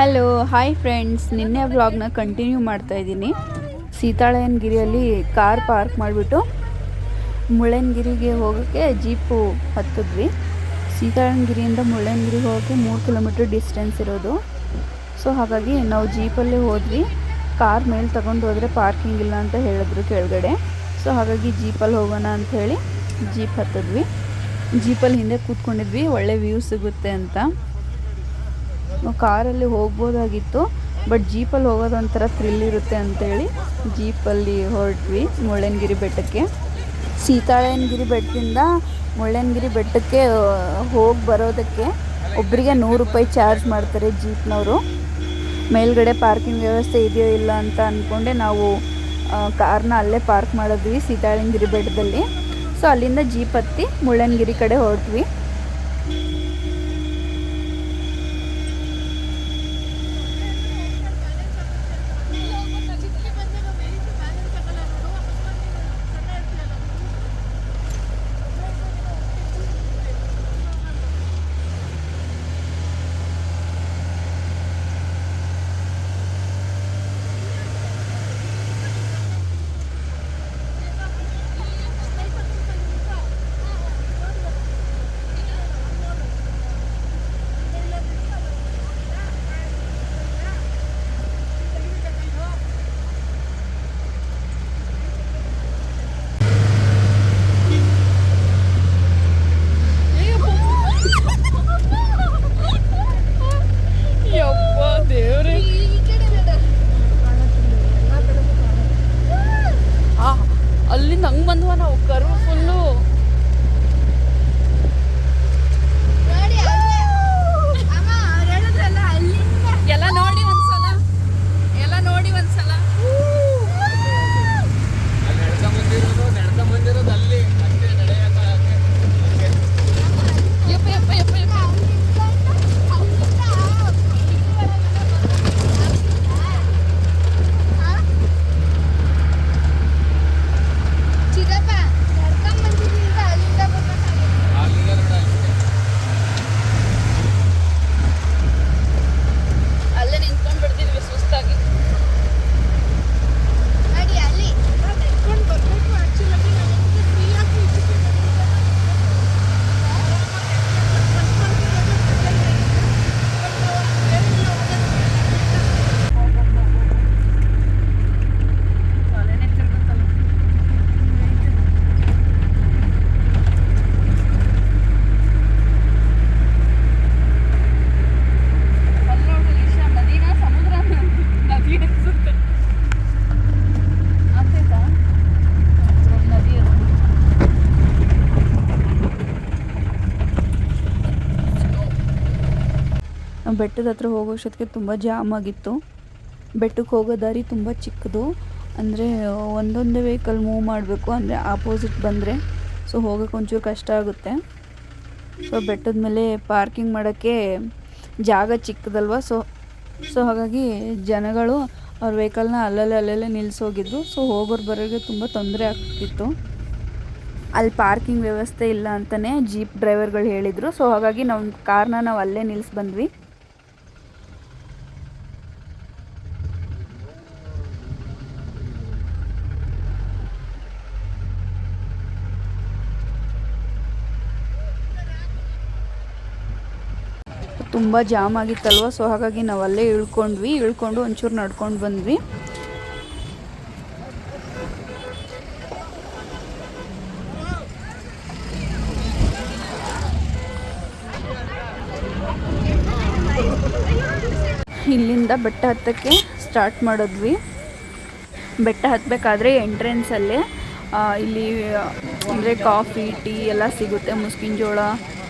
Hello hi friends, ನಿನ್ನೆ ವ್ಲಾಗ್ನ continue ಮಾಡ್ತಾ ಇದ್ದೀನಿ. ಸೀತಾಳಯ್ಯನಗಿರಿಯಲ್ಲಿ ಕಾರ್ ಪಾರ್ಕ್ ಮಾಡಿಬಿಟ್ಟು ಮುಳ್ಳಯ್ಯನಗಿರಿಗೆ ಹೋಗೋಕ್ಕೆ ಜೀಪು ಹತ್ತಿದ್ವಿ. ಸೀತಾಳಯ್ಯನಗಿರಿಯಿಂದ ಮುಳ್ಳಯ್ಯನಗಿರಿಗೆ ಹೋಗೋಕ್ಕೆ 3 ಕಿಲೋಮೀಟ್ರ್ ಡಿಸ್ಟೆನ್ಸ್ ಇರೋದು. ಸೊ ಹಾಗಾಗಿ ನಾವು ಜೀಪಲ್ಲಿ ಹೋದ್ವಿ. ಕಾರ್ ಮೇಲೆ ತಗೊಂಡು ಹೋದರೆ ಪಾರ್ಕಿಂಗ್ ಇಲ್ಲ ಅಂತ ಹೇಳಿದ್ರು ಕೆಳಗಡೆ. ಸೊ ಹಾಗಾಗಿ ಜೀಪಲ್ಲಿ ಹೋಗೋಣ ಅಂತ ಹೇಳಿ ಜೀಪ್ ಹತ್ತಿದ್ವಿ. ಜೀಪಲ್ಲಿ ಹಿಂದೆ ಕೂತ್ಕೊಂಡಿದ್ವಿ, ಒಳ್ಳೆ ವ್ಯೂ ಸಿಗುತ್ತೆ ಅಂತ. ನಾವು ಕಾರಲ್ಲಿ ಹೋಗ್ಬೋದಾಗಿತ್ತು, ಬಟ್ ಜೀಪಲ್ಲಿ ಹೋಗೋದೊಂಥರ ಥ್ರಿಲ್ ಇರುತ್ತೆ ಅಂತೇಳಿ ಜೀಪಲ್ಲಿ ಹೊರಟ್ವಿ ಮುಳ್ಳಯ್ಯನಗಿರಿ ಬೆಟ್ಟಕ್ಕೆ. ಸೀತಾಳಯ್ಯನಗಿರಿ ಬೆಟ್ಟದಿಂದ ಮುಳ್ಳಯ್ಯನಗಿರಿ ಬೆಟ್ಟಕ್ಕೆ ಹೋಗಿ ಬರೋದಕ್ಕೆ ಒಬ್ಬರಿಗೆ 100 ರೂಪಾಯಿ ಚಾರ್ಜ್ ಮಾಡ್ತಾರೆ ಜೀಪ್ನವರು. ಮೇಲ್ಗಡೆ ಪಾರ್ಕಿಂಗ್ ವ್ಯವಸ್ಥೆ ಇದೆಯೋ ಇಲ್ಲ ಅಂತ ಅಂದ್ಕೊಂಡೆ ನಾವು ಕಾರ್ನ ಅಲ್ಲೇ ಪಾರ್ಕ್ ಮಾಡಿದ್ವಿ ಸೀತಾಳಯ್ಯನಗಿರಿ ಬೆಟ್ಟದಲ್ಲಿ. ಸೊ ಅಲ್ಲಿಂದ ಜೀಪ್ ಹತ್ತಿ ಮುಳ್ಳಯ್ಯನಗಿರಿ ಕಡೆ ಹೊರಟ್ವಿ. ಅಲ್ಲಿಂದ ಹಂಗೆ ಬಂದ್ವ ನಾವು, ಕರು ಫುಲ್ಲು ಎಲ್ಲ ನೋಡಿ ಒಂದ್ಸಲ ಅಲ್ಲಿ ಬೆಟ್ಟದ ಹತ್ರ ಹೋಗೋಷ್ಟೊತ್ತಿಗೆ ತುಂಬ ಜಾಮ್ ಆಗಿತ್ತು. ಬೆಟ್ಟಕ್ಕೆ ಹೋಗೋ ದಾರಿ ತುಂಬ ಚಿಕ್ಕದು, ಅಂದರೆ ಒಂದೊಂದೇ ವೆಹಿಕಲ್ ಮೂವ್ ಮಾಡಬೇಕು, ಅಂದರೆ ಆಪೋಸಿಟ್ ಬಂದರೆ. ಸೊ ಹೋಗೋಕ್ಕೆ ಒಂಚೂರು ಕಷ್ಟ ಆಗುತ್ತೆ. ಸೊ ಬೆಟ್ಟದ ಮೇಲೆ ಪಾರ್ಕಿಂಗ್ ಮಾಡೋಕ್ಕೆ ಜಾಗ ಚಿಕ್ಕದಲ್ವ. ಸೊ ಹಾಗಾಗಿ ಜನಗಳು ಅವ್ರ ವೆಹಿಕಲ್ನ ಅಲ್ಲಲ್ಲೇ ನಿಲ್ಲಿಸೋಗಿದ್ರು. ಸೊ ಹೋಗೋರು ಬರೋರಿಗೆ ತುಂಬ ತೊಂದರೆ ಆಗ್ತಿತ್ತು. ಅಲ್ಲಿ ಪಾರ್ಕಿಂಗ್ ವ್ಯವಸ್ಥೆ ಇಲ್ಲ ಅಂತಲೇ ಜೀಪ್ ಡ್ರೈವರ್ಗಳು ಹೇಳಿದರು. ಸೊ ಹಾಗಾಗಿ ಕಾರ್ನ ನಾವು ಅಲ್ಲೇ ನಿಲ್ಲಿಸಿ ಬಂದ್ವಿ. ತುಂಬ ಜಾಮ್ ಆಗಿತ್ತಲ್ವ. ಸೊ ಹಾಗಾಗಿ ನಾವು ಅಲ್ಲೇ ಇಳ್ಕೊಂಡು ಒಂಚೂರು ನಡ್ಕೊಂಡು ಬಂದ್ವಿ. ಇಲ್ಲಿಂದ ಬೆಟ್ಟ ಹತ್ತಕ್ಕೆ ಸ್ಟಾರ್ಟ್ ಮಾಡಿದ್ವಿ. ಬೆಟ್ಟ ಹತ್ತಬೇಕಾದ್ರೆ ಎಂಟ್ರೆನ್ಸಲ್ಲೇ ಇಲ್ಲಿ ಅಂದರೆ ಕಾಫಿ, ಟೀ ಎಲ್ಲ ಸಿಗುತ್ತೆ. ಮುಸ್ಕಿನ ಜೋಳ,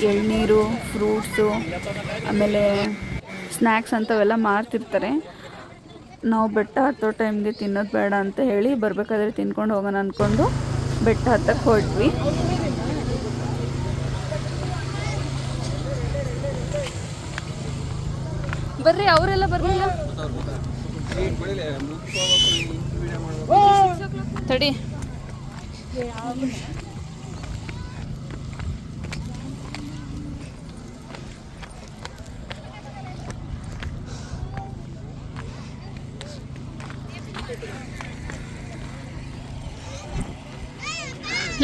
ಎಳ್ನೀರು, ಫ್ರೂಟ್ಸು, ಆಮೇಲೆ ಸ್ನ್ಯಾಕ್ಸ್ ಅಂಥವೆಲ್ಲ ಮಾರ್ತಿರ್ತಾರೆ. ನಾವು ಬೆಟ್ಟ ಹತ್ತೋ ಟೈಮ್ಗೆ ತಿನ್ನೋದು ಬೇಡ ಅಂತ ಹೇಳಿ ಬರಬೇಕಾದ್ರೆ ತಿನ್ಕೊಂಡು ಹೋಗೋಣ ಅಂದ್ಕೊಂಡು ಬೆಟ್ಟ ಹತ್ತಕ್ಕೆ ಹೊರಟ್ವಿ. ಬರ್ರಿ, ಅವರೆಲ್ಲ ಬರಲಿಲ್ಲ ತಡಿ.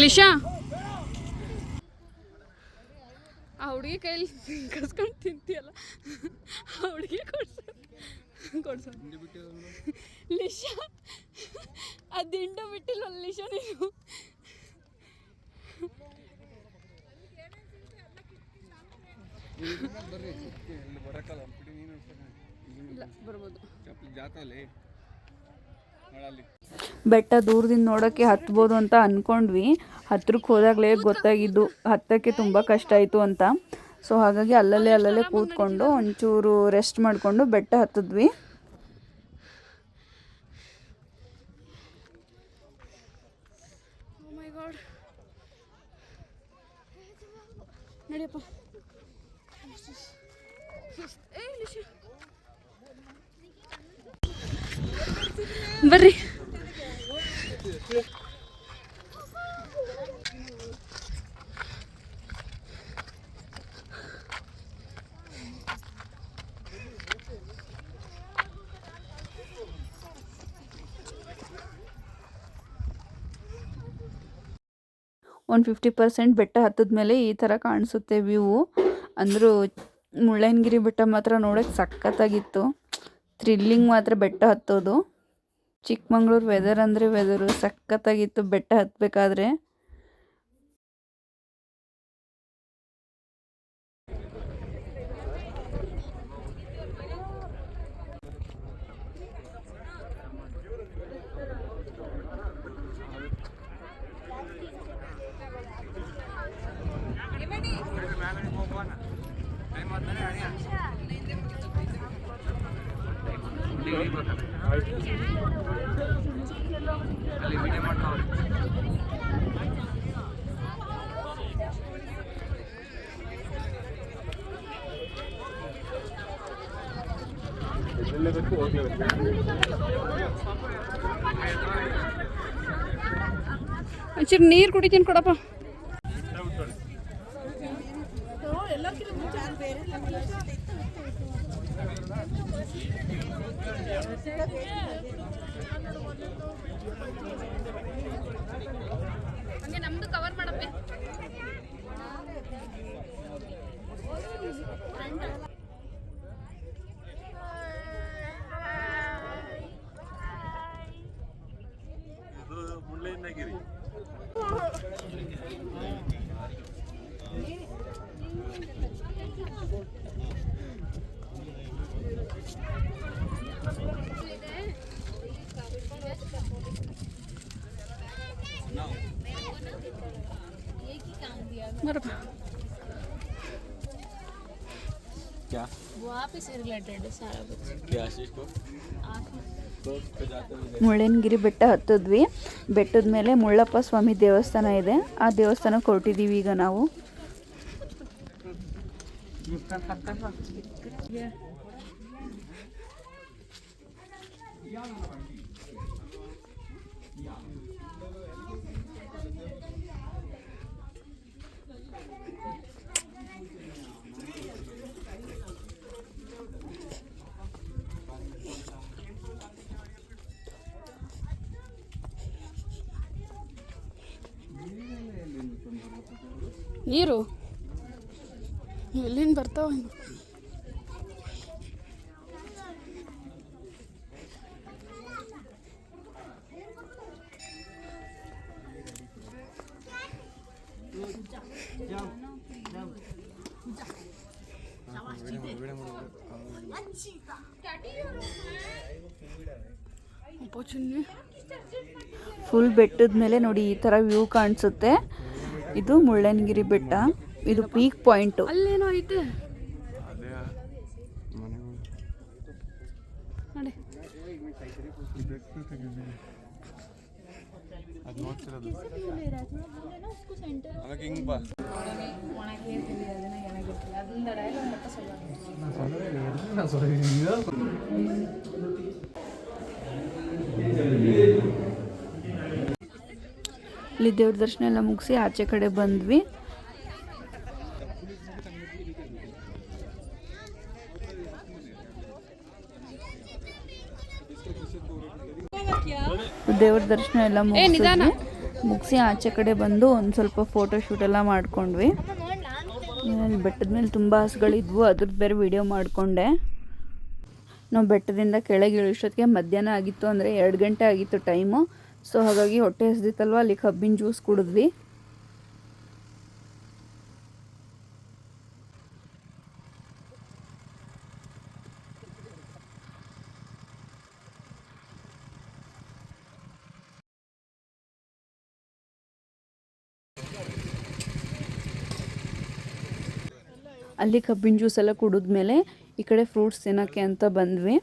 ಲಿಶಾ ಆ ಹುಡುಗಿ ಕೈಲಿ ಕಸ್ಕೊಂಡು ತಿಂತೀಯಲ್ಲ, ಆ ಹುಡುಗಿ ಕೊಡ್ಸೋ ಲಿಶಾ, ಆ ದಿಂಡು ಬಿಟ್ಟಿಲ್ಲ ಲಿಶಾ ನೀನು. ಬೆಟ್ಟ ದೂರದಿಂದ ನೋಡೋಕ್ಕೆ ಹತ್ಬೋದು ಅಂತ ಅಂದ್ಕೊಂಡ್ವಿ. ಹತ್ರಕ್ಕೆ ಹೋದಾಗಲೇ ಗೊತ್ತಾಗಿದ್ದು ಹತ್ತಕ್ಕೆ ತುಂಬ ಕಷ್ಟ ಆಯಿತು ಅಂತ. ಸೊ ಹಾಗಾಗಿ ಅಲ್ಲಲ್ಲೇ ಕೂತ್ಕೊಂಡು ಒಂಚೂರು ರೆಸ್ಟ್ ಮಾಡಿಕೊಂಡು ಬೆಟ್ಟ ಹತ್ತಿದ್ವಿ. ನಡಿಯಪ್ಪ ಬರ್ರಿ. ಒಂದು 50% ಬೆಟ್ಟ ಹತ್ತಿದ ಮೇಲೆ ಈ ಥರ ಕಾಣಿಸುತ್ತೆ ವ್ಯೂ. ಅಂದರೂ ಮುಳ್ಳಯ್ಯನಗಿರಿ ಬೆಟ್ಟ ಮಾತ್ರ ನೋಡೋಕ್ಕೆ ಸಖತ್ತಾಗಿತ್ತು. ಥ್ರಿಲ್ಲಿಂಗ್ ಮಾತ್ರ ಬೆಟ್ಟ ಹತ್ತೋದು. ಚಿಕ್ಕಮಂಗ್ಳೂರು ವೆದರ್ ಅಂದರೆ ವೆದರು ಸಖತ್ತಾಗಿತ್ತು ಬೆಟ್ಟ ಹತ್ತಬೇಕಾದ್ರೆ. ಒಂಚೂರು ನೀರು ಕುಡಿತೀನಿ ಕೊಡಪ್ಪ. ಹಂಗೆ ನಮ್ದು ಕವರ್ ಮಾಡಪ್ಪೆ. ಮುಳ್ಳಯ್ಯನಗಿರಿ क्या वहाँ पे से रिलेटेड है सारा कुछ क्या चीज़ को ಮುಳ್ಳಯ್ಯನಗಿರಿ ಬೆಟ್ಟ ಹತ್ತಿದ್ವಿ. ಬೆಟ್ಟದ ಮೇಲೆ ಮುಳ್ಳಪ್ಪ ಸ್ವಾಮಿ ದೇವಸ್ಥಾನ ಇದೆ. ಆ ದೇವಸ್ಥಾನಕ್ಕೆ ಹೊರಟಿದ್ದೀವಿ ಈಗ ನಾವು. ನೀರು ಎಲ್ಲಿಂದ ಬರ್ತಾವ? ಫುಲ್ ಬೆಟ್ಟದ ಮೇಲೆ ನೋಡಿ ಈ ಥರ ವ್ಯೂ ಕಾಣಿಸುತ್ತೆ. ಇದು ಮುಳ್ಳಯ್ಯನಗಿರಿ ಬೆಟ್ಟ. ಇದು ಪೀಕ್ ಪಾಯಿಂಟು. ಅಲ್ಲೇನೋ ಐತೆ ನೋಡಿ. ಇಲ್ಲಿ ದೇವ್ರ ದರ್ಶನ ಎಲ್ಲ ಮುಗಿಸಿ ಆಚೆ ಕಡೆ ಬಂದ್ವಿ. ದೇವ್ರ ದರ್ಶನ ಎಲ್ಲ ಮುಗಿಸಿ ಆಚೆ ಕಡೆ ಬಂದು ಒಂದು ಸ್ವಲ್ಪ ಫೋಟೋ ಶೂಟ್ ಎಲ್ಲ ಮಾಡ್ಕೊಂಡ್ವಿ. ಬೆಟ್ಟದ ಮೇಲೆ ತುಂಬ ಹಸುಗಳಿದ್ವು, ಅದ್ರದ್ದು ಬೇರೆ ವಿಡಿಯೋ ಮಾಡಿಕೊಂಡೆ. ನಾವು ಬೆಟ್ಟದಿಂದ ಕೆಳಗೆ ಇಳಿಸೋದಕ್ಕೆ ಮಧ್ಯಾಹ್ನ ಆಗಿತ್ತು, ಅಂದರೆ 2 ಗಂಟೆ ಆಗಿತ್ತು ಟೈಮು. ಸೊ ಹಾಗಾಗಿ ಹೊಟ್ಟೆ ಹಸ್ದಿತ್ತಲ್ವ, ಅಲ್ಲಿ ಕಬ್ಬಿನ ಜ್ಯೂಸ್ ಕುಡಿದ್ವಿ. ಅಲ್ಲಿ ಕಬ್ಬಿನ ಜ್ಯೂಸ್ ಎಲ್ಲ ಕುಡಿದ್ಮೇಲೆ ಈ ಕಡೆ ಫ್ರೂಟ್ಸ್ ತಿನ್ನೋಕ್ಕೆ ಅಂತ ಬಂದ್ವಿ.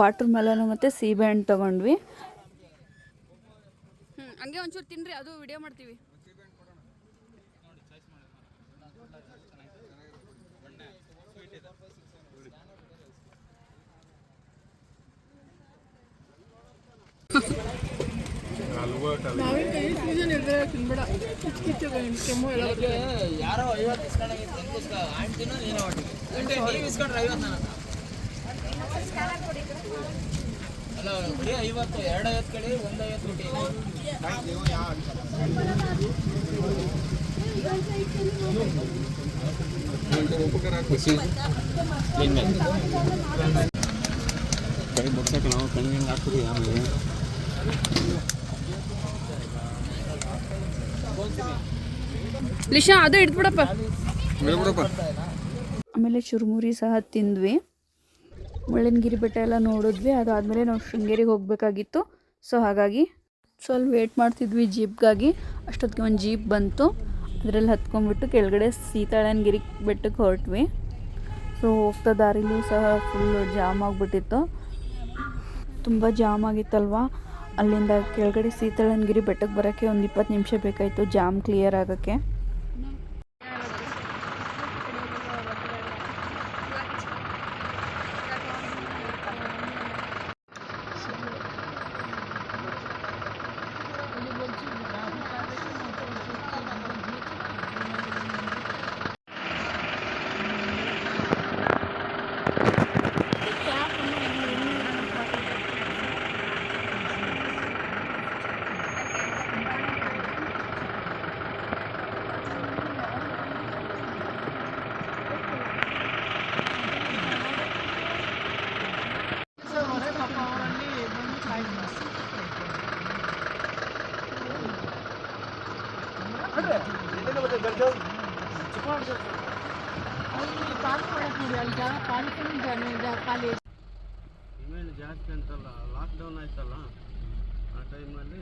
ವಾಟರ್ ಮೆಲನ್ ಮತ್ತು ಸೀಬೆ ಹಣ್ಣು ತೊಗೊಂಡ್ವಿ. ಹಂಗೆ ಒಂಚೂರು ತಿನ್ರಿ, ಅದು ವಿಡಿಯೋ ಮಾಡ್ತೀವಿ. ಯಾರೋ 50 ಇಸ್ಕೊಂಡ್ರೆ 50 ಅಲ್ಲ, ಬರೀ 50, 2 50 ಕಡೆ 1 50 ಕೈ ಬಡ್ಸಕ್ಕೆ ನಾವು ಕಣ್ಣಿಗೆ ಹಾಕ್ತೀವಿ. ಆಮೇಲೆ ಲಿಶಾ ಅದು ಹಿಡ್ಬಿಡಪ್ಪ. ಆಮೇಲೆ ಚುರುಮುರಿ ಸಹ ತಿಂದ್ವಿ. ಮುಳ್ಳಯ್ಯನಗಿರಿ ಬೆಟ್ಟ ಎಲ್ಲ ನೋಡಿದ್ವಿ. ಅದಾದಮೇಲೆ ನಾವು ಶೃಂಗೇರಿಗೆ ಹೋಗಬೇಕಾಗಿತ್ತು. ಸೊ ಹಾಗಾಗಿ ಅಲ್ಲಿ ವೇಟ್ ಮಾಡ್ತಿದ್ವಿ ಜೀಪ್ಗಾಗಿ. ಅಷ್ಟೊತ್ತಿಗೆ ಒಂದು ಜೀಪ್ ಬಂತು, ಅದರಲ್ಲಿ ಹತ್ಕೊಂಡ್ಬಿಟ್ಟು ಕೆಳಗಡೆ ಸೀತಾಳಯ್ಯನಗಿರಿ ಬೆಟ್ಟಕ್ಕೆ ಹೊರಟ್ವಿ. ಸೊ ಹೋಗ್ತಾ ದಾರಿಲೂ ಸಹ ಫುಲ್ಲು ಜಾಮ್ ಆಗಿಬಿಟ್ಟಿತ್ತು, ತುಂಬ ಜಾಮ್ ಆಗಿತ್ತಲ್ವ. ಅಲ್ಲಿಂದ ಕೆಳಗಡೆ ಸೀತಾಳಯ್ಯನಗಿರಿ ಬೆಟ್ಟಕ್ಕೆ ಬರೋಕ್ಕೆ ಒಂದು 20 ನಿಮಿಷ ಬೇಕಾಯಿತು ಜಾಮ್ ಕ್ಲಿಯರ್ ಆಗೋಕ್ಕೆ. ಜಾಸ್ತಿ ಅಂತಲ್ಲ, ಲಾಕ್ಡೌನ್ ಆಯ್ತಲ್ಲ ಆ ಟೈಮಲ್ಲಿ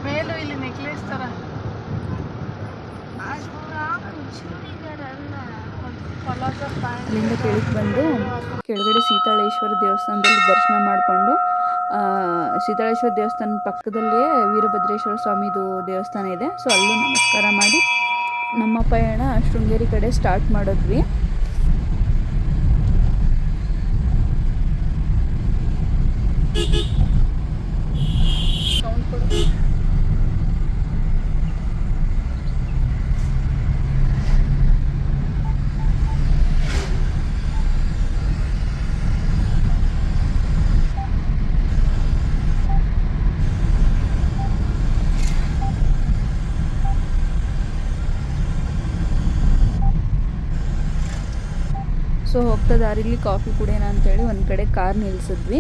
ಮೇಲೂ ಇಲ್ಲಿ ನೆಕ್ಲೆಸ್ ತರ ಅಲ್ಲಿಂದ ಕೆಳಗೆ ಬಂದು ಕೆಳಗಡೆ ಸೀತಾಳೇಶ್ವರ ದೇವಸ್ಥಾನದಲ್ಲಿ ದರ್ಶನ ಮಾಡಿಕೊಂಡು, ಸೀತಾಳೇಶ್ವರ ದೇವಸ್ಥಾನದ ಪಕ್ಕದಲ್ಲೇ ವೀರಭದ್ರೇಶ್ವರ ಸ್ವಾಮಿದು ದೇವಸ್ಥಾನ ಇದೆ. ಸೊ ಅಲ್ಲೂ ನಮಸ್ಕಾರ ಮಾಡಿ ನಮ್ಮ ಪಯಣ ಶೃಂಗೇರಿ ಕಡೆ ಸ್ಟಾರ್ಟ್ ಮಾಡಿದ್ವಿ. ಸೊ ಹೋಗ್ತಾ ದಾರಿಲಿ ಕಾಫಿ ಕುಡಿಯೋಣ ಅಂತೇಳಿ ಒಂದು ಕಡೆ ಕಾರ್ ನಿಲ್ಲಿಸಿದ್ವಿ.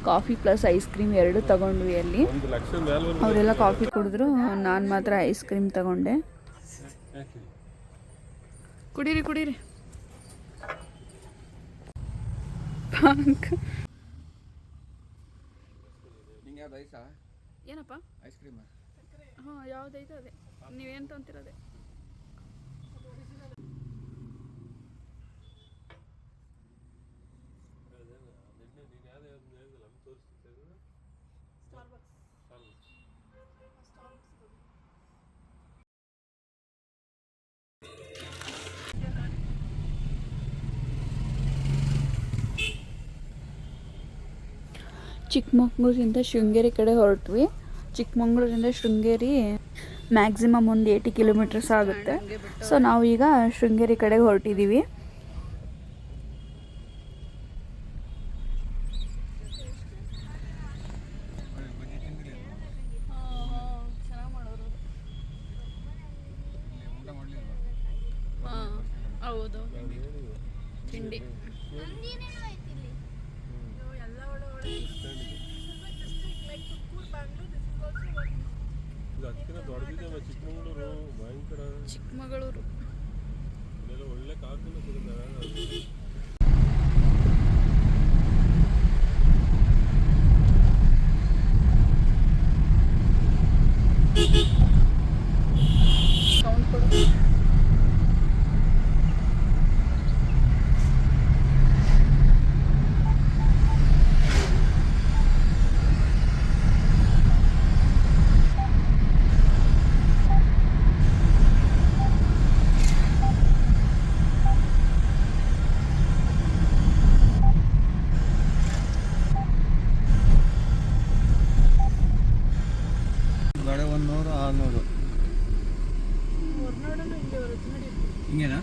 ಕಾಫಿ ಪ್ಲಸ್ ಐಸ್ ಕ್ರೀಮ್ 2 ತಗೊಂಡ್ವಿ ಅಲ್ಲಿ. ಅವರೆಲ್ಲ ಕಾಫಿ ಕುಡಿದ್ರು, ನಾನು ಮಾತ್ರ ಐಸ್ ಕ್ರೀಮ್ ತಗೊಂಡೆ. ಕುಡೀರಿ ಕುಡೀರಿ. ಏನಪ್ಪ ಐಸ್ ಕ್ರೀಮ್? ಹಾಂ, ಯಾವುದೈತೆ ಅದೇ. ನೀವೇನು ತೊಗೊಂತಿರೋದೆ? ಚಿಕ್ಕಮಗಳೂರಿಂದ ಶೃಂಗೇರಿ ಕಡೆ ಹೊರಟ್ವಿ. ಚಿಕ್ಕಮಂಗ್ಳೂರಿಂದ ಶೃಂಗೇರಿ ಮ್ಯಾಕ್ಸಿಮಮ್ ಒಂದು 80 ಕಿಲೋಮೀಟರ್ಸ್ ಆಗುತ್ತೆ. ಸೊ ನಾವೀಗ ಶೃಂಗೇರಿ ಕಡೆಗೆ ಹೊರಟಿದ್ದೀವಿ. ಹೌದು ತಿಂಡಿ ಚಿಕ್ಕಮಗಳೂರು ಒಳ್ಳೆ ಕಾಫಿನ ಸಿಗುತ್ತೆ. ಸೌಂಡ್ ಕೊಡು. ಗಾಡಿ 100 600 ಹಿಂಗೇನಾ?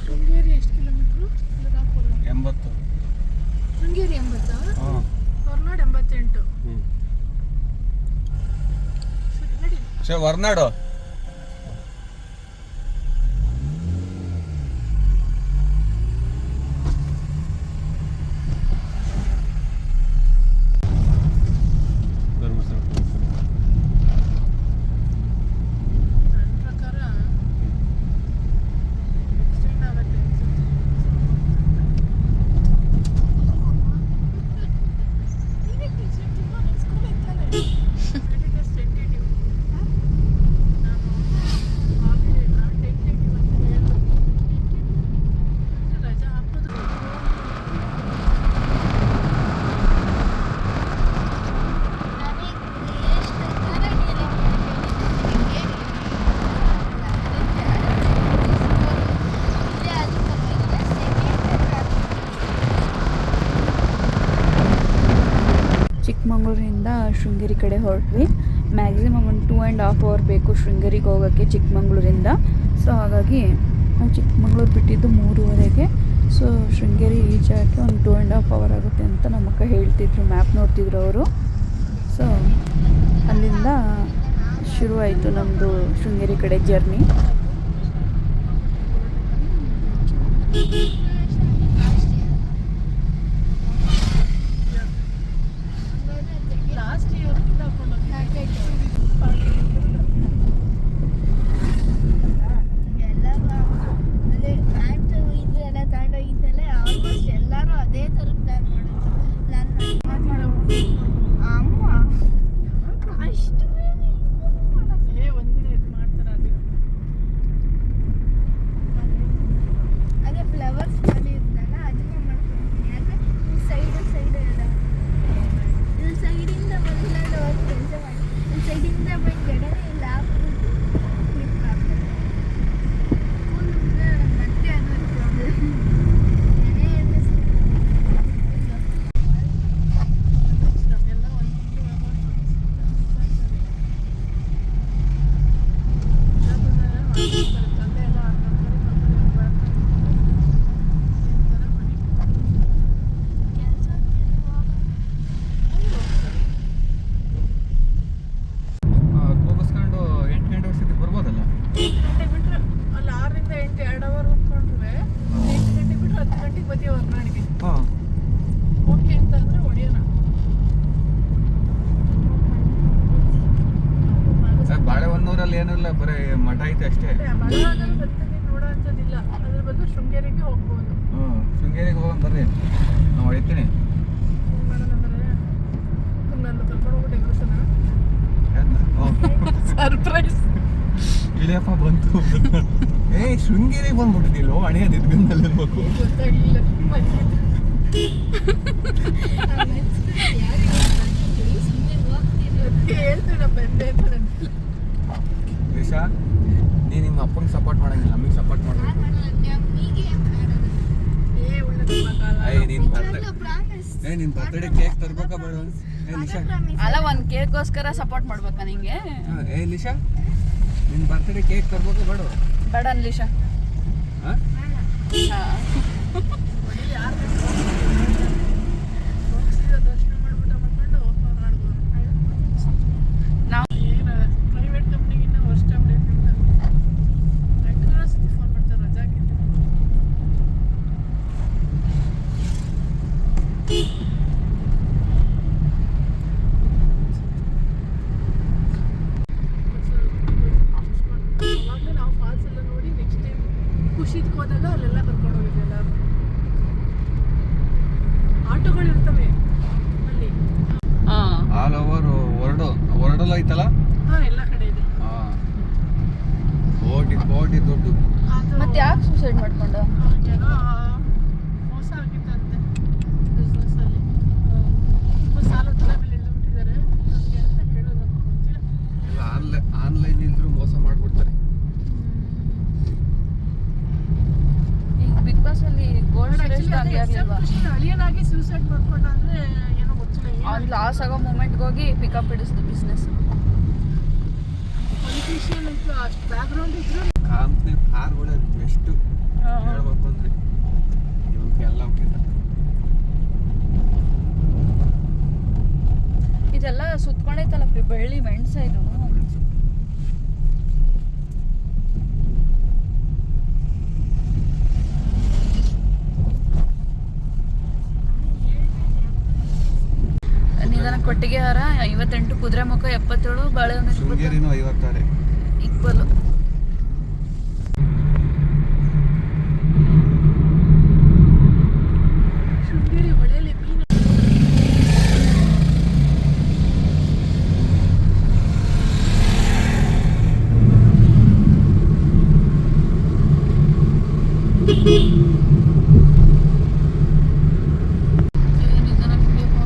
ಶೃಂಗೇರಿ ಎಷ್ಟು ಕಿಲೋಮೀಟ್ರು? 80. ಶೃಂಗೇರಿ 80, ಹಾಂ, ಹೊರನಾಡು 88. ಸರಿ ನಡಿ. ಸರ್ ಹೊರನಾಡು ನನ್ನ ಪ್ರಕಾರ ಎಕ್ಸ್ಟೆಂಡ್ ಆಗುತ್ತೆ ಅನ್ಸುತ್ತೆ. ರಜಾ ಹಾಕೋದು ಚಿಕ್ಕಮಂಗ್ಳೂರಿಂದ ಶೃಂಗೇರಿ ಕಡೆ ಹೊರಟ್ವಿ. ಮ್ಯಾಕ್ಸಿಮಮ್ ಒಂದು 2.5 ಅವರ್ ಬೇಕು ಶೃಂಗೇರಿಗೆ ಹೋಗೋಕ್ಕೆ ಚಿಕ್ಕಮಂಗ್ಳೂರಿಂದ. ಸೊ ಹಾಗಾಗಿ ನಾವು ಚಿಕ್ಕಮಂಗ್ಳೂರು ಬಿಟ್ಟಿದ್ದು 3:30ಗೆ. ಸೊ ಶೃಂಗೇರಿ ರೀಚ್ ಆಗೋಕ್ಕೆ ಒಂದು 2.5 ಅವರ್ ಆಗುತ್ತೆ ಅಂತ ನಮ್ಮ ಅಕ್ಕ ಹೇಳ್ತಿದ್ರು, ಮ್ಯಾಪ್ ನೋಡ್ತಿದ್ರು ಅವರು. ಸೊ ಅಲ್ಲಿಂದ ಶುರುವಾಯಿತು ನಮ್ಮದು ಶೃಂಗೇರಿ ಕಡೆ ಜರ್ನಿ. ಲಾಸ್ಟ್ ಇಯರ್ ಎಲ್ಲರೂ ಅದೇ ತರ ಪ್ಲಾನ್ ಮಾಡೋದು. ಅಮ್ಮ ಅಷ್ಟು ಒಂದಿನ ಇದು ಮಾಡ್ತಾರೆ. ಅದೇ ಫ್ಲವರ್ಸ್ ಮಾಡಿ ಇರ್ತಲ್ಲ ಅದನ್ನ ಮಾಡ್ಕೊಳ್ತೀನಿ. ಯಾಕೆ ಸೈಡ್ ಎಲ್ಲ ಇದು ಸೈಡಿಂದ ಬಂದ್ಮೇಲೆ ಅವ್ರು ಕೆಲಸ ಮಾಡಿ ಸೈಡಿಂದ ಬಂದು ಎಡನೇ ಇಲ್ಲ ಕ್ಲಿಪ್ ಆಗ್ತದೆ. ಮತ್ತೆ ಅನ್ನೋದು ಪ್ರಾಬ್ಲಮ್. ಎಲ್ಲ ಒಂದು ತಿಂಗಳು ತಂದೆ ಎಲ್ಲ ಮುಗಿಸ್ಕೊಂಡು 8 ಗಂಟೆ ವರ್ಷಕ್ಕೆ ಬರ್ಬೋದಲ್ಲ? 8 ಗಂಟೆ ಬಿಟ್ಟರೆ ಅಲ್ಲಿ 6ರಿಂದ 8 2 ಅವರ್ ಹೊತ್ಕೊಂಡ್ರೆ 8 ಗಂಟೆ ಬಿಟ್ಟರೆ 10 ಗಂಟೆಗೆ ಬತ್ತೀವಿ ಹೊರನಾಡಿಗೆ. ಹಾಂ, ಓಕೆ ಅಂತ ಅಂದರೆ ಹೊಡೆಯೋಣ. ಸರ್ ಬಾಳೆಹೊನ್ನೂರಲ್ಲಿ ಏನೂ ಇಲ್ಲ, ಬರೀ ಮಠ ಐತೆ ಅಷ್ಟೇ. ಮಳೆಗಾಲದಲ್ಲಿ ಬರ್ತದೆ ನೋಡೋ ಅಂಥದ್ದಿಲ್ಲ. ಅದ್ರ ಬದಲು ಶೃಂಗೇರಿಗೆ ಹೋಗ್ಬೋದು. ಹ್ಞೂ, ಶೃಂಗೇರಿಗೆ ಹೋಗೋಣ ಬರ್ರಿ, ನಾವು ಹೊಡಿತೀನಿ. ಏನು ಮಾಡೋದಂದ್ರೆ ನನ್ನ ಕರ್ಕೊಂಡು ಹೋಗ್ಬಿಟ್ಟು ಎಗ್ರಿಸೋಣ. ಸರ್ಪ್ರೈಸ್. ಇಳಿಯಪ್ಪ ಬಂತು. ಶೃಂಗೇರಿಗೆ ಬಂದ್ಬಿಟ್ಟಿದ್ದಿಲ್ಲೋ, ಹಣೆಯ ದಿಗ್ಗಂದಲ್ಲಿ ಇರ್ಬೇಕು. ಗೊತ್ತಾಗಲಿಲ್ಲ. ಹೇಳ್ತೀರ ಬಂದೆ ಅಂತ ನನಗೆ. ದಿಶಾ, ನೀನು ನಿಮ್ಮ ಅಪ್ಪಂಗೆ ಸಪೋರ್ಟ್ ಮಾಡಂಗಿಲ್ಲ, ನಮಗೆ ಸಪೋರ್ಟ್ ಮಾಡಬೇಕು. ನಿನ್ ಬರ್ತಡೆ ಪ್ರಾಮಿಸ್ ನಿನ್ ಬರ್ತಡೆ ಕೇಕ್ ತರ್ಬೇಕಾ ಬೇಡ ಲಿಶಾ ಅಲ್ಲ ಒಂದು ಕೇಕ್ಗೋಸ್ಕರ ಸಪೋರ್ಟ್ ಮಾಡ್ಬೇಕಾ ನಿಂಗೆ? ಲಿಶಾ ನಿನ್ ಬರ್ತಡೆ ಕೇಕ್ ತರ್ಬೇಕಾ ಬೇಡ ಬೇಡ ಅನ್ಲಿಶಾ. ಹಾಂ ದರ್ಶನ ಮಾಡ್ಬಿಟ್ಟು ಬಂದ್ಕೊಂಡು ಆಡ್ಬೋದು. ನಾವು ಪ್ರೈವೇಟ್ ಕಂಪ್ನಿಗಿನ್ನ ವರ್ಷ ಅಪ್ಡೇಟ್ ಸತಿ ಫೋನ್ ಮಾಡ್ತಾರೆ ರಜಾ ಹಾಕಿದ್ದು. ಅವಾಗಲೇ ನಾವು ಫಾಲ್ಸ್ ಎಲ್ಲ ನೋಡಿ ನೆಕ್ಸ್ಟ್ ಟೈಮ್ ಖುಷಿದ್ಗೆ ಹೋದಾಗ ಅಲ್ಲೆಲ್ಲ ಕರ್ಕೊಂಡು ಹೋಗಿದ್ವಿ ಎಲ್ಲರೂ. ಆಟೋಗಳು ಇರ್ತವೆ ಅಲ್ಲಿ. ಆಲ್ ಓವರ್ ಹೊರಡಲ್ಲ ಐತಲ್ಲ ಎಲ್ಲ ಕಡೆ ಇದೆ. ಕೋಟಿ ದುಡ್ಡು. ಅದು ಮತ್ತೆ ಯಾಕೆ ಸೂಸೈಡ್ ಮಾಡ್ಕೊಂಡ? ಏನೋ ಮೋಸ ಆಗಿತ್ತಂತೆ ಬಿಸ್ನೆಸ್ ಅಲ್ಲಿ. ತುಂಬ ಸಾಲ ಮೇಲೆ ಇಳ್ದುಬಿಟ್ಟಿದ್ದಾರೆ ಅಂತ ಹೇಳೋದು ಗೊತ್ತಿಲ್ಲ. ಎಲ್ಲ ಆನ್ಲೈನ್ ಇದ್ರು ಮೋಸ ಮಾಡ್ಬಿಡ್ತಾರೆ. ಈಗ ಬಿಗ್ ಬಾಸ್ ಅಲ್ಲಿ ಗೋಲ್ಡ್ ಸುರೇಶ್ ಹಂಗೆ ಆಗ್ಲಿಲ್ವಾ? ಅಳಿಯನಾಗಿ ಸೂಸೈಡ್ ಮಾಡ್ಕೊಂಡ ಅಂದ್ರೆ ಏನೋ ಗೊತ್ತಿಲ್ಲ. ಅವ್ನು ಲಾಸ್ ಆಗೋ ಮೂಮೆಂಟ್ಗೆ ಹೋಗಿ ಪಿಕಪ್ ಹಿಡಿಸ್ದು ಬಿಸ್ನೆಸ್. ಪೊಲಿಟಿಷಿಯನ್ ಇತ್ತು, ಅಷ್ಟು ಬ್ಯಾಕ್ಗ್ರೌಂಡ್ ಇದ್ರು. ಕಂಪ್ನಿ ಕಾರ್ಗಳು ಬೆಸ್ಟ್ ಹೇಳ್ಬೇಕು ಅಂದ್ರೆ ಇವಕ್ಕೆಲ್ಲ ಇದೆಲ್ಲ ಸುತ್ಕೊಂಡೈತಲ್ಲ ಬೆಳ್ಳಿ ಮೆಣಸ ಇದು. ನಿಧಾನ ಕೊಟ್ಟಿಗೆ ಹಾರ 58, ಕುದುರೆ ಮುಖ 77, ಬಾಳೆಹಣ್ಣು ಶೃಂಗೇರಿನೂ 56 ಈಕ್ವಲ್. ಶೃಂಗೇರಿ ಹೊಳೆಯಲ್ಲಿ ಮೀನು ನಿಧಾನ ಕುಡಿಯಪ್ಪ.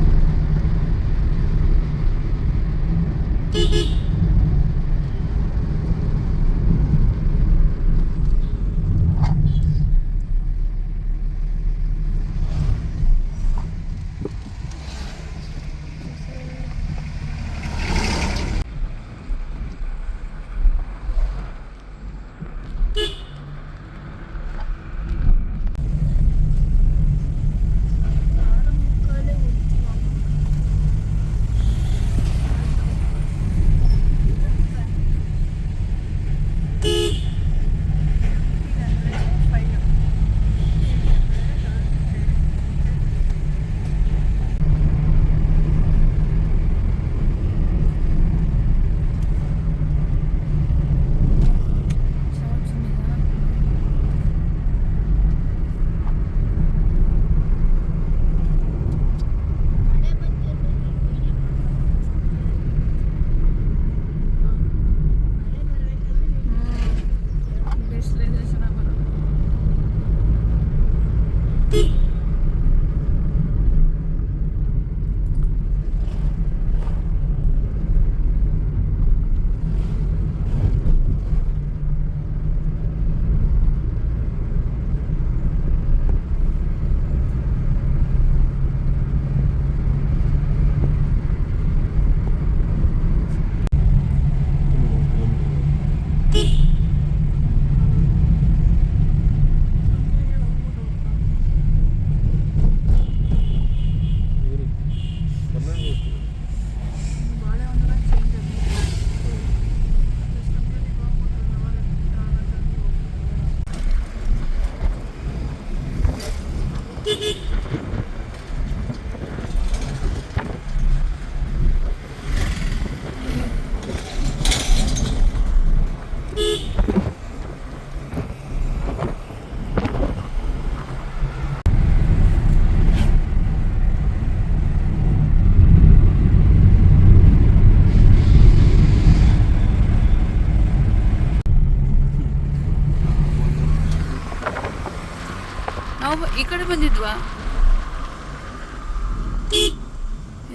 ನಾವು ಈ ಕಡೆ ಬಂದಿದ್ವಾ?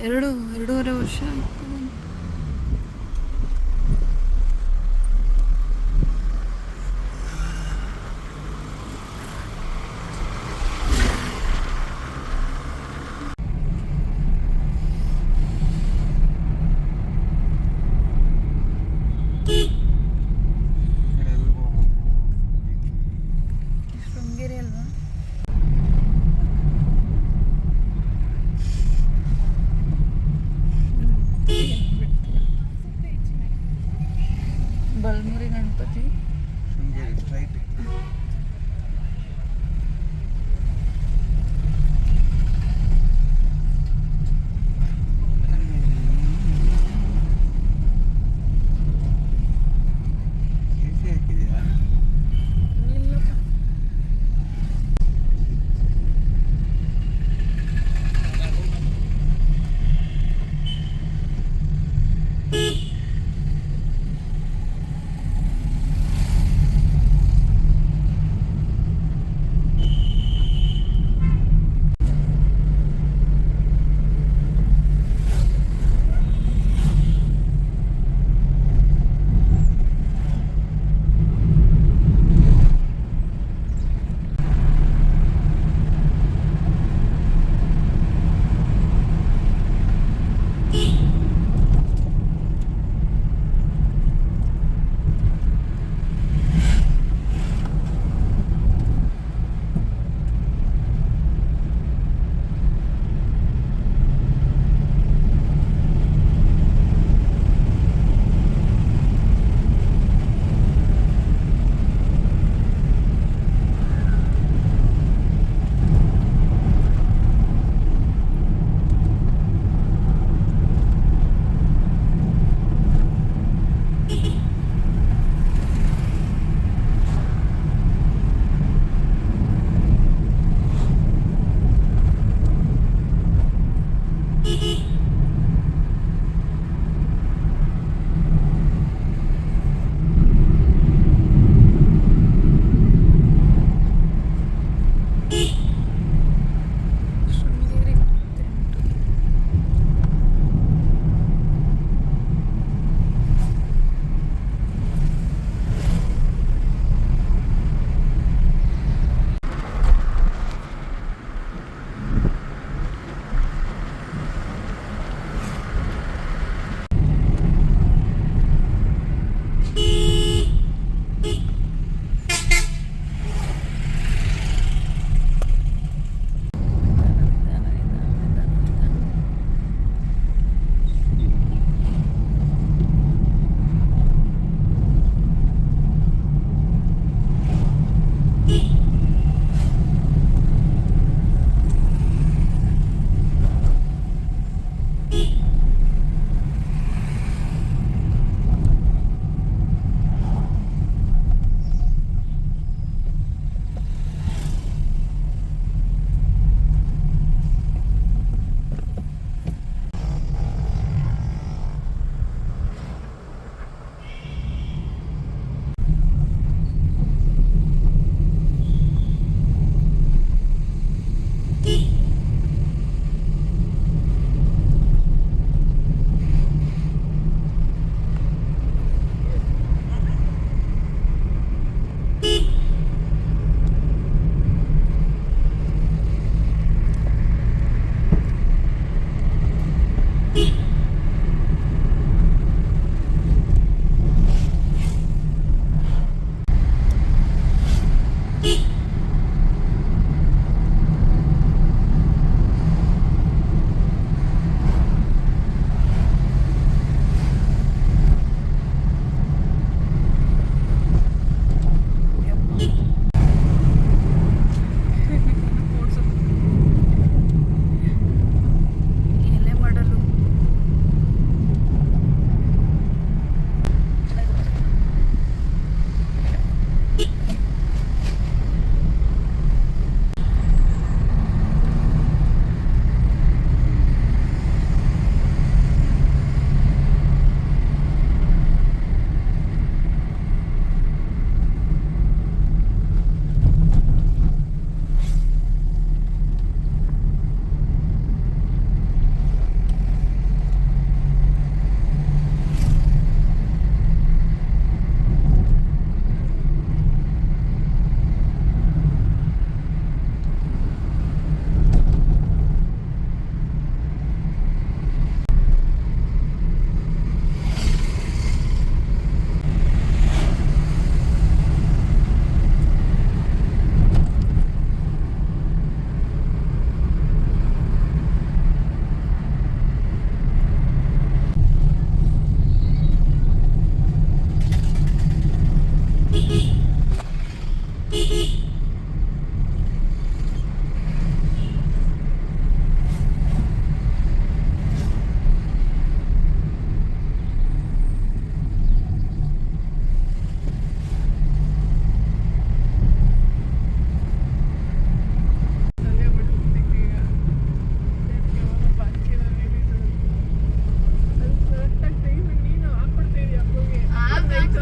2.5 ವರ್ಷ ಆಯ್ತು. ಬಲ್ಮುರಿ ಗಣಪತಿ. ಶೃಂಗೇರಿ ಸ್ಟ್ರೈಟ್. AC ಹಾಕಿದೀಯಾ? ಇಲ್ಲಪ್ಪ.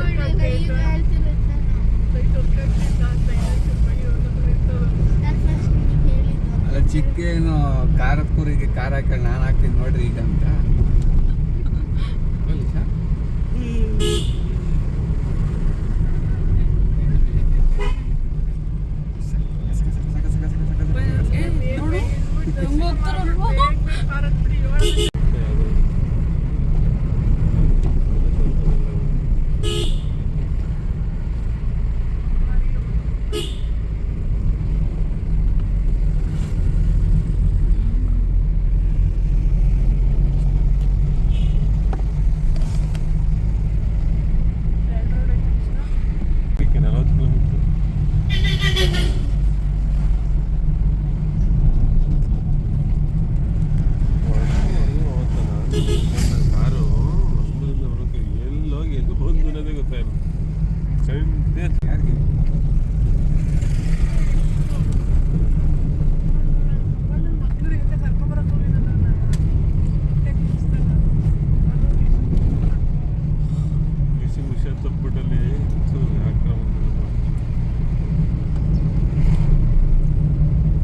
ಈಗ ಹೇಳ್ತಿರುತ್ತೆ ನಾನು ಫಸ್ಟ್ ನಿಮಗೆ ಹೇಳಿದ್ದು ಅಲ್ಲ ಚಿಕ್ಕ ಏನು ಖಾರದ ಪೂರಿಗೆ ಖಾರ ಹಾಕೊಂಡು ನಾನು ಹಾಕ್ತೀನಿ ನೋಡ್ರಿ ಈಗ ಅಂತ ಹೇಳಿ ಸರ್. ಯಾರಿಗೆ?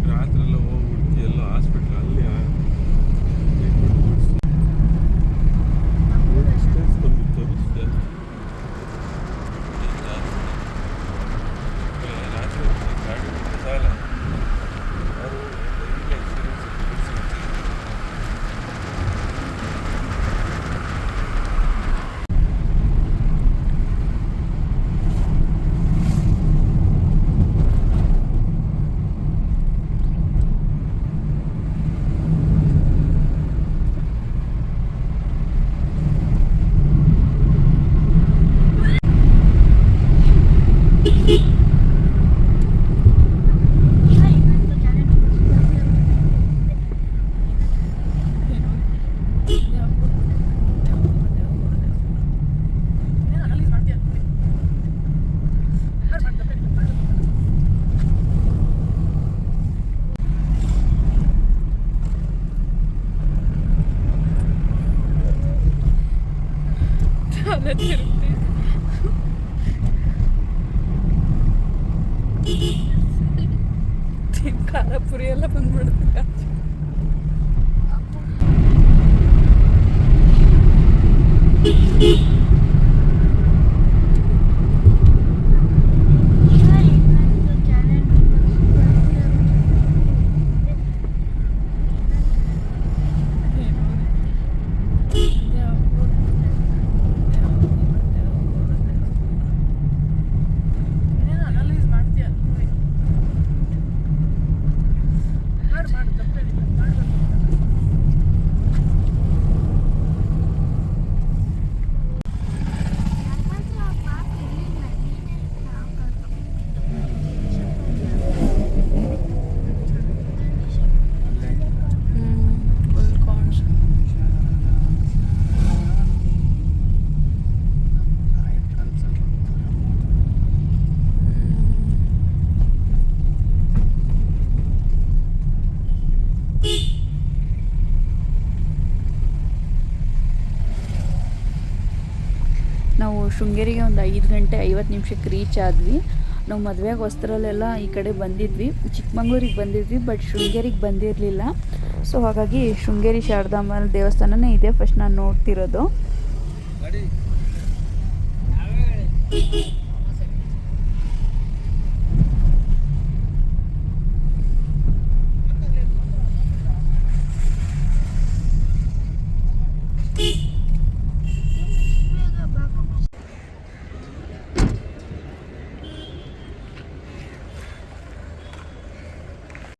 ರಾತ್ರೆಲ್ಲ ಹೋಗ್ಬಿಡ್ತಿ ಎಲ್ಲ ಹಾಸ್ಪಿಟ್ಲ್ ಅಲ್ಲಿ ತೋರಿಸ್ದೆ ರಾತ್ರಿ ಗಾಡಿ ಸಾಲ ಅವರು ಖಾರ ಪುರಿ ಎಲ್ಲ ಬಂದ್ಬಿಡುತ್ತೆ. ಅನಲೈಸ್ ಮಾಡ್ತೀಯ ಮಾಡು ತಪ್ಪೇನಿಲ್ಲ ಮಾಡ್ಬೇಕು. ಫುಲ್ ಕಾನ್ಸ್ ನಾವು ಶೃಂಗೇರಿಗೆ ಒಂದು 5 ಗಂಟೆ 50 ನಿಮಿಷಕ್ಕೆ ರೀಚ್ ಆದ್ವಿ. ನಾವು ಮದುವೆಗೆ ಹೊಸ್ತರಲ್ಲೆಲ್ಲ ಈ ಕಡೆ ಬಂದಿದ್ವಿ, ಚಿಕ್ಕಮಂಗ್ಳೂರಿಗೆ ಬಂದಿದ್ವಿ, ಬಟ್ ಶೃಂಗೇರಿಗೆ ಬಂದಿರಲಿಲ್ಲ. ಸೊ ಹಾಗಾಗಿ ಶೃಂಗೇರಿ ಶಾರದಾಂಬ ದೇವಸ್ಥಾನನೇ ಇದೆ ಫಸ್ಟ್ ನಾನು ನೋಡ್ತಿರೋದು. ಗಾಡಿ